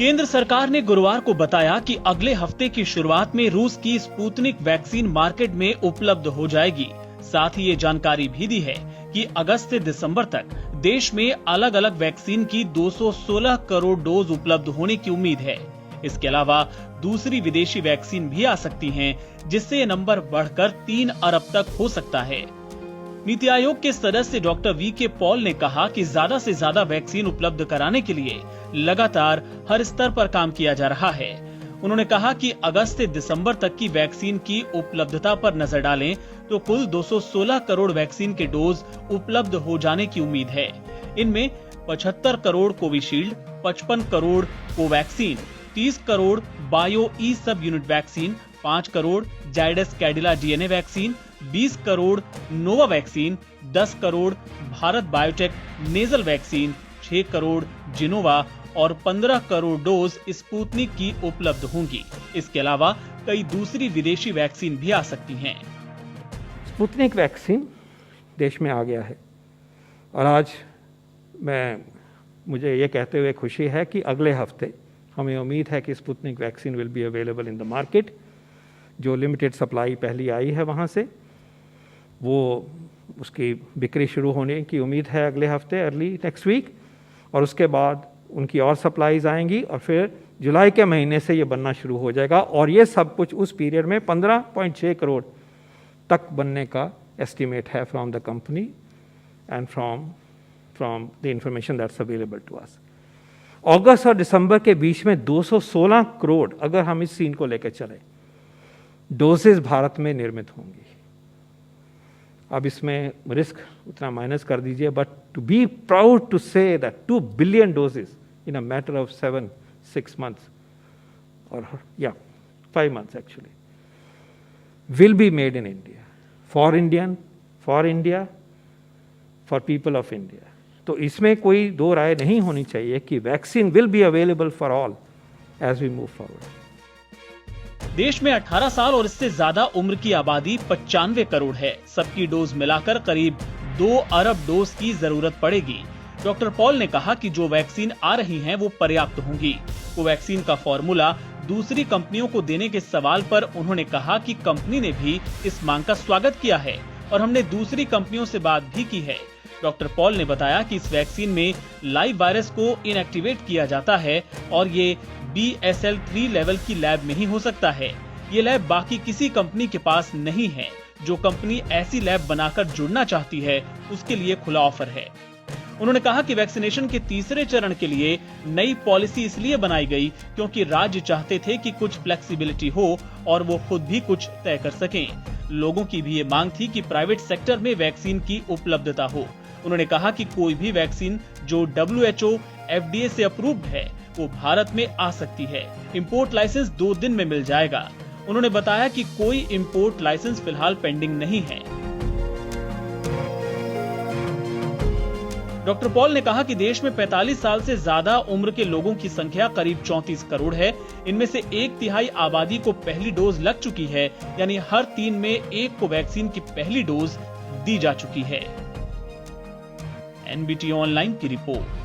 केंद्र सरकार ने गुरुवार को बताया कि अगले हफ्ते की शुरुआत में रूस की स्पुतनिक वैक्सीन मार्केट में उपलब्ध हो जाएगी। साथ ही ये जानकारी भी दी है कि अगस्त से दिसंबर तक देश में अलग अलग वैक्सीन की 216 करोड़ डोज उपलब्ध होने की उम्मीद है। इसके अलावा दूसरी विदेशी वैक्सीन भी आ सकती हैं, जिससे ये नंबर बढ़कर 3 अरब तक हो सकता है। नीति आयोग के सदस्य डॉक्टर वी.के. पॉल ने कहा कि ज्यादा से ज्यादा वैक्सीन उपलब्ध कराने के लिए लगातार हर स्तर पर काम किया जा रहा है। उन्होंने कहा कि अगस्त से दिसंबर तक की वैक्सीन की उपलब्धता पर नजर डालें तो कुल 216 करोड़ वैक्सीन के डोज उपलब्ध हो जाने की उम्मीद है। इनमें 75 crore Covishield, 55 crore Covaxin, 30 crore bio E sub unit vaccine, 5 crore Zydus Cadila DNA vaccine, 20 crore Nova vaccine, 10 crore Bharat biotech nasal vaccine, 6 crore Gennova और 15 करोड़ डोज स्पुतनिक की उपलब्ध होंगी। इसके अलावा कई दूसरी विदेशी वैक्सीन भी आ सकती हैं। स्पुतनिक वैक्सीन देश में आ गया है और आज मुझे ये कहते हुए खुशी है कि अगले हफ्ते हमें उम्मीद है कि Sputnik vaccine will be available in the market. जो लिमिटेड सप्लाई पहली आई है वहाँ से वो उसकी बिक्री शुरू होने की उम्मीद है अगले हफ्ते, अर्ली नेक्स्ट वीक, और उसके बाद उनकी और सप्लाईज आएंगी और फिर जुलाई के महीने से ये बनना शुरू हो जाएगा और ये सब कुछ उस पीरियड में 15.6 करोड़ तक बनने का एस्टिमेट है from the company and from the information that's available to us. अगस्त और दिसंबर के बीच में 216 करोड़ अगर हम इस सीन को लेकर चले डोजेज भारत में निर्मित होंगी। अब इसमें रिस्क उतना माइनस कर दीजिए, but to be proud to say that 2 billion doses in a matter of 7-6 months or 5 months actually will be made in India for India for people of India। तो इसमें कोई दो राय नहीं होनी चाहिए कि vaccine will be available for all as we move forward. देश में 18 साल और इससे ज्यादा उम्र की आबादी 95 करोड़ है। सबकी डोज मिलाकर करीब 2 अरब डोज की जरूरत पड़ेगी। डॉक्टर पॉल ने कहा कि जो वैक्सीन आ रही हैं वो पर्याप्त होंगी। कोवैक्सीन का फॉर्मूला दूसरी कंपनियों को देने के सवाल पर उन्होंने कहा कि कंपनी ने भी इस मांग का स्वागत किया है और हमने दूसरी कंपनियों से बात भी की है। डॉक्टर पॉल ने बताया कि इस वैक्सीन में लाइव वायरस को इनएक्टिवेट किया जाता है और ये BSL-3 लेवल की लैब में ही हो सकता है। ये लैब बाकी किसी कंपनी के पास नहीं है। जो कंपनी ऐसी लैब बनाकर जुड़ना चाहती है उसके लिए खुला ऑफर है। उन्होंने कहा कि वैक्सीनेशन के तीसरे चरण के लिए नई पॉलिसी इसलिए बनाई गई क्योंकि राज्य चाहते थे कि कुछ फ्लेक्सिबिलिटी हो और वो खुद भी कुछ तय कर सकें। लोगों की भी ये मांग थी कि प्राइवेट सेक्टर में वैक्सीन की उपलब्धता हो। उन्होंने कहा कि कोई भी वैक्सीन जो WHO FDA से अप्रूव्ड है वो भारत में आ सकती है। इंपोर्ट लाइसेंस 2 दिन में मिल जाएगा। उन्होंने बताया कि कोई इंपोर्ट लाइसेंस फिलहाल पेंडिंग नहीं है। डॉक्टर पॉल ने कहा कि देश में 45 साल से ज्यादा उम्र के लोगों की संख्या करीब 34 करोड़ है। इनमें से 1/3 आबादी को पहली डोज लग चुकी है, यानी हर 3 में 1 को वैक्सीन की पहली डोज दी जा चुकी है। NBT ऑनलाइन की रिपोर्ट।